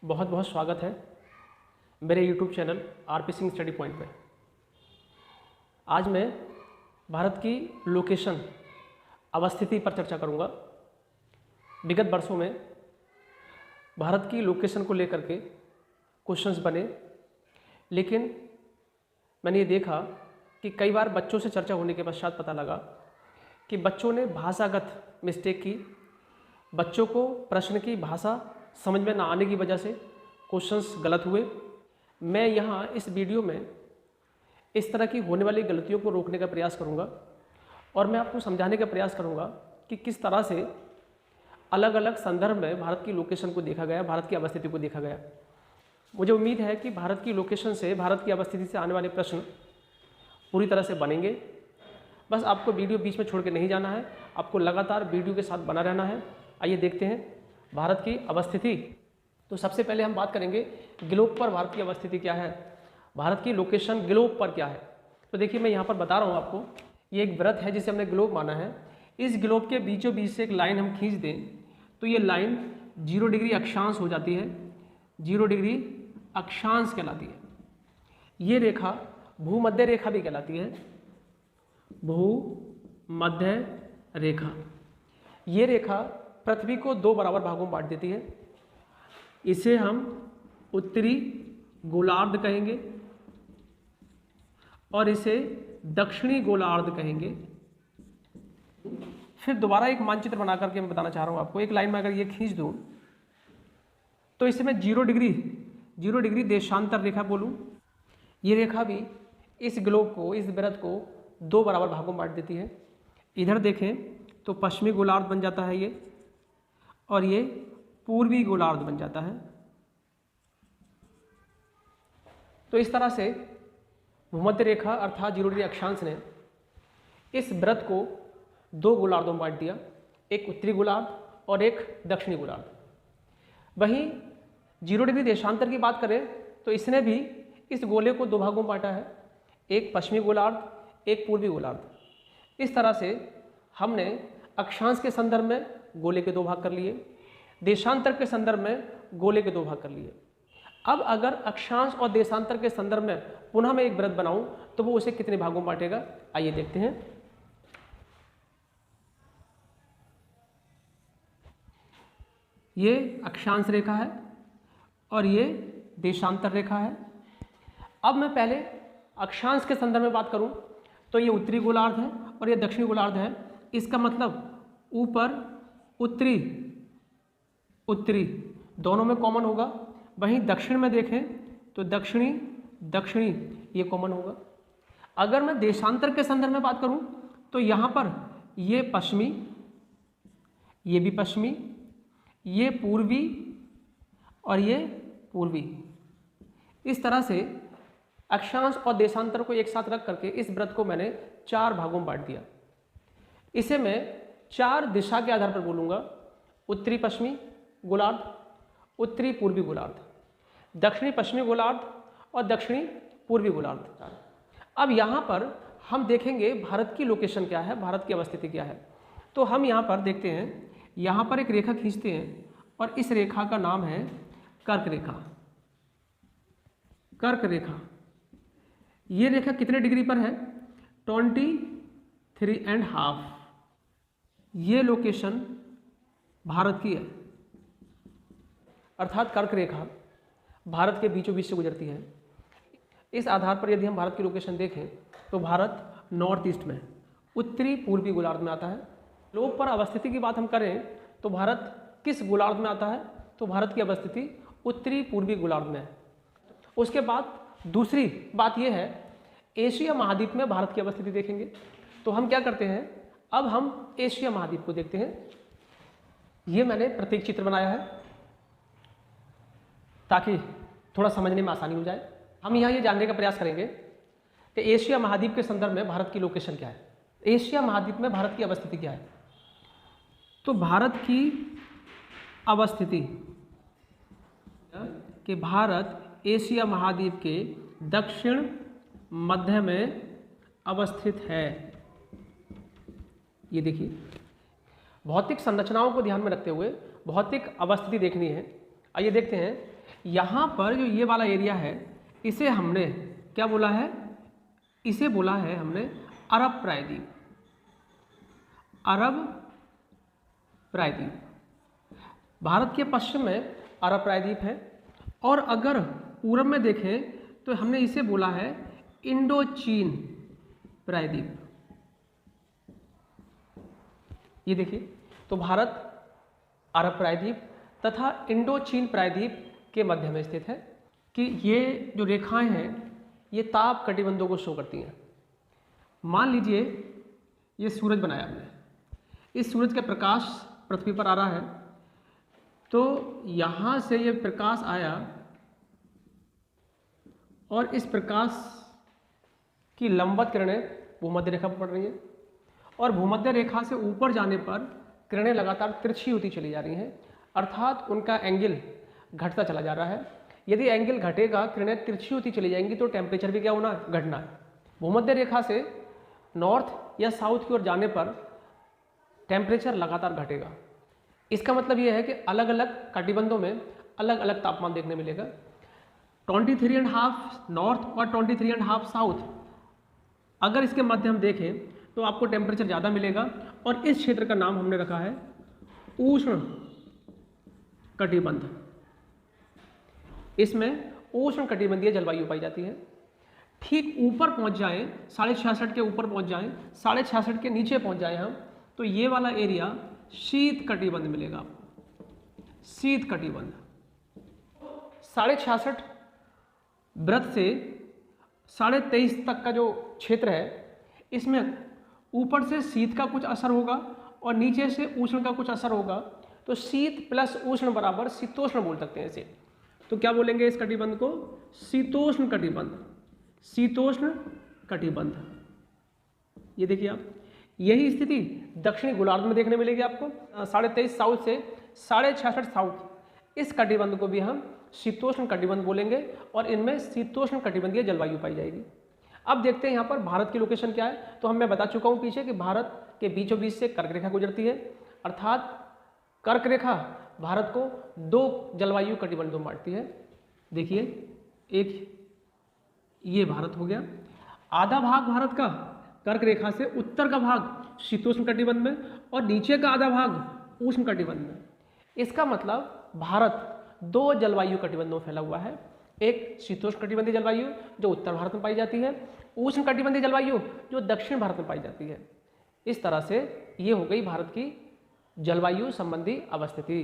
बहुत बहुत स्वागत है मेरे YouTube channel RP Singh study point पे। आज मैं भारत की लोकेशन अवस्थिति पर चर्चा करूंगा। विगत वर्षों में भारत की लोकेशन को लेकर के क्वेश्चंस बने, लेकिन मैंने ये देखा कि कई बार बच्चों से चर्चा होने के पश्चात पता लगा कि बच्चों ने भाषागत मिस्टेक की। बच्चों को प्रश्न की भाषा समझ में ना आने की वजह से क्वेश्चंस गलत हुए। मैं यहाँ इस वीडियो में इस तरह की होने वाली गलतियों को रोकने का प्रयास करूँगा और मैं आपको समझाने का प्रयास करूँगा कि किस तरह से अलग अलग संदर्भ में भारत की लोकेशन को देखा गया, भारत की अवस्थिति को देखा गया। मुझे उम्मीद है कि भारत की लोकेशन से, भारत की अवस्थिति से आने वाले प्रश्न पूरी तरह से बनेंगे। बस आपको वीडियो बीच में छोड़ के नहीं जाना है, आपको लगातार वीडियो के साथ बना रहना है। आइए देखते हैं भारत की अवस्थिति। तो सबसे पहले हम बात करेंगे ग्लोब पर भारत की अवस्थिति क्या है, भारत की लोकेशन ग्लोब पर क्या है। तो देखिए मैं यहाँ पर बता रहा हूँ आपको, ये एक वृत्त है जिसे हमने ग्लोब माना है। इस ग्लोब के बीचों बीच से एक लाइन हम खींच दें तो ये लाइन 0 डिग्री अक्षांश हो जाती है, 0 डिग्री अक्षांश कहलाती है। ये रेखा भूमध्य रेखा भी कहलाती है, भूमध्य रेखा। ये रेखा पृथ्वी को 2 बराबर भागों में बांट देती है। इसे हम उत्तरी गोलार्ध कहेंगे और इसे दक्षिणी गोलार्ध कहेंगे। फिर दोबारा एक मानचित्र बना करके मैं बताना चाह रहा हूं आपको। एक लाइन में अगर ये खींच दूं तो इसे मैं 0 डिग्री देशांतर रेखा बोलूं। ये रेखा भी इस ग्लोब को, इस वृत्त को 2 बराबर भागों में बांट देती है। इधर देखें तो पश्चिमी गोलार्ध बन जाता है ये, और ये पूर्वी गोलार्ध बन जाता है। तो इस तरह से भूमध्य रेखा अर्थात 0 डिग्री अक्षांश ने इस वृत्त को 2 गोलार्धों में बांट दिया, एक उत्तरी गोलार्ध और एक दक्षिणी गोलार्ध। वहीं 0 डिग्री देशांतर की बात करें तो इसने भी इस गोले को 2 भागों में बांटा है, एक पश्चिमी गोलार्ध, एक पूर्वी गोलार्ध। इस तरह से हमने अक्षांश के संदर्भ में गोले के 2 भाग कर लिए, देशांतर के संदर्भ में गोले के 2 भाग कर लिए। अब अगर अक्षांश और देशांतर के संदर्भ में पुनः मैं एक वृत्त बनाऊं तो वो उसे कितने भागों में बांटेगा, आइए देखते हैं। ये अक्षांश रेखा है और ये देशांतर रेखा है। अब मैं पहले अक्षांश के संदर्भ में बात करूं तो ये उत्तरी गोलार्ध है और ये दक्षिणी गोलार्ध है। इसका मतलब ऊपर उत्तरी दोनों में कॉमन होगा। वहीं दक्षिण में देखें तो दक्षिणी ये कॉमन होगा। अगर मैं देशांतर के संदर्भ में बात करूं तो यहाँ पर ये पश्चिमी, ये भी पश्चिमी, ये पूर्वी और ये पूर्वी। इस तरह से अक्षांश और देशांतर को एक साथ रख करके इस वृत्त को मैंने 4 भागों में बांट दिया। इसे मैं 4 दिशा के आधार पर बोलूँगा, उत्तरी पश्चिमी गोलार्ध, उत्तरी पूर्वी गोलार्ध, दक्षिणी पश्चिमी गोलार्ध और दक्षिणी पूर्वी गोलार्ध। अब यहाँ पर हम देखेंगे भारत की लोकेशन क्या है, भारत की अवस्थिति क्या है। तो हम यहाँ पर देखते हैं, यहाँ पर एक रेखा खींचते हैं और इस रेखा का नाम है कर्क रेखा। कर्क रेखा, ये रेखा कितने डिग्री पर है, 23.5। ये लोकेशन भारत की है, अर्थात कर्क रेखा भारत के बीचों बीच से गुजरती है। इस आधार पर यदि हम भारत की लोकेशन देखें तो भारत नॉर्थ ईस्ट में, उत्तरी पूर्वी गोलार्ध में आता है। ग्लोब पर अवस्थिति की बात हम करें तो भारत किस गोलार्ध में आता है, तो भारत की अवस्थिति उत्तरी पूर्वी गोलार्ध में है। उसके बाद दूसरी बात यह है, एशिया महाद्वीप में भारत की अवस्थिति देखेंगे तो हम क्या करते हैं, अब हम एशिया महाद्वीप को देखते हैं। ये मैंने प्रतीक चित्र बनाया है ताकि थोड़ा समझने में आसानी हो जाए। हम यहाँ ये जानने का प्रयास करेंगे कि एशिया महाद्वीप के संदर्भ में भारत की लोकेशन क्या है, एशिया महाद्वीप में भारत की अवस्थिति क्या है। तो भारत की अवस्थिति कि भारत एशिया महाद्वीप के दक्षिण मध्य में अवस्थित है। ये देखिए, भौतिक संरचनाओं को ध्यान में रखते हुए भौतिक अवस्थिति देखनी है। आइए देखते हैं यहाँ पर जो ये वाला एरिया है इसे हमने क्या बोला है, इसे बोला है हमने अरब प्रायद्वीप। अरब प्रायद्वीप भारत के पश्चिम में अरब प्रायद्वीप है, और अगर पूरब में देखें तो हमने इसे बोला है इंडो चीन प्रायद्वीप। ये देखिए, तो भारत अरब प्रायद्वीप तथा इंडो चीन प्रायद्वीप के मध्य में स्थित है कि ये जो रेखाएं हैं ये ताप कटिबंधों को शो करती हैं। मान लीजिए ये सूरज बनाया हमने, इस सूरज का प्रकाश पृथ्वी पर आ रहा है, तो यहाँ से ये प्रकाश आया और इस प्रकाश की लंबवत किरणें भूमध्य रेखा पर पड़ रही हैं, और भूमध्य रेखा से ऊपर जाने पर किरणें लगातार तिरछी होती चली जा रही हैं, अर्थात उनका एंगल घटता चला जा रहा है। यदि एंगल घटेगा, किरणें तिरछी होती चली जाएंगी, तो टेम्परेचर भी क्या होना है, घटना है। भूमध्य रेखा से नॉर्थ या साउथ की ओर जाने पर टेम्परेचर लगातार घटेगा। इसका मतलब यह है कि अलग अलग कटिबंधों में अलग अलग तापमान देखने मिलेगा। 23.5 नॉर्थ और 23.5 साउथ, अगर इसके मध्य हम देखें तो आपको टेम्परेचर ज़्यादा मिलेगा, और इस क्षेत्र का नाम हमने रखा है उष्ण कटिबंध। इसमें उष्ण कटिबंधीय जलवायु पाई जाती है। ठीक ऊपर पहुंच जाएं, 66.5 के ऊपर पहुंच जाएं, 66.5 के नीचे पहुंच जाएं हम, तो ये वाला एरिया शीत कटिबंध मिलेगा आपको, शीत कटिबंध। 66.5 व्रत से 23.5 तक का जो क्षेत्र है, इसमें ऊपर से शीत का कुछ असर होगा और नीचे से उष्ण का कुछ असर होगा, तो शीत प्लस उष्ण बराबर शीतोष्ण बोल सकते हैं इसे। तो क्या बोलेंगे इस कटिबंध को, शीतोष्ण कटिबंध, शीतोष्ण कटिबंध। ये देखिए आप, यही स्थिति दक्षिणी गोलार्ध में देखने मिलेगी आपको। 23.5 साउथ से 66.5 साउथ, इस कटिबंध को भी हम शीतोष्ण कटिबंध बोलेंगे, और इनमें शीतोष्ण कटिबंधीय जलवायु पाई जाएगी। अब देखते हैं यहाँ पर भारत की लोकेशन क्या है। तो मैं बता चुका हूँ पीछे कि भारत के बीचों बीच से कर्क रेखा गुजरती है, अर्थात कर्क रेखा भारत को 2 जलवायु कटिबंधों में बांटती है। देखिए, एक ये भारत हो गया, आधा भाग भारत का कर्क रेखा से उत्तर का भाग शीतोष्ण कटिबंध में, और नीचे का आधा भाग उष्ण कटिबंध में। इसका मतलब भारत 2 जलवायु कटिबंधों में फैला हुआ है। एक शीतोष्ण कटिबंधीय जलवायु जो उत्तर भारत में पाई जाती है, उष्ण कटिबंधीय जलवायु जो दक्षिण भारत में पाई जाती है। इस तरह से ये हो गई भारत की जलवायु संबंधी अवस्थिति।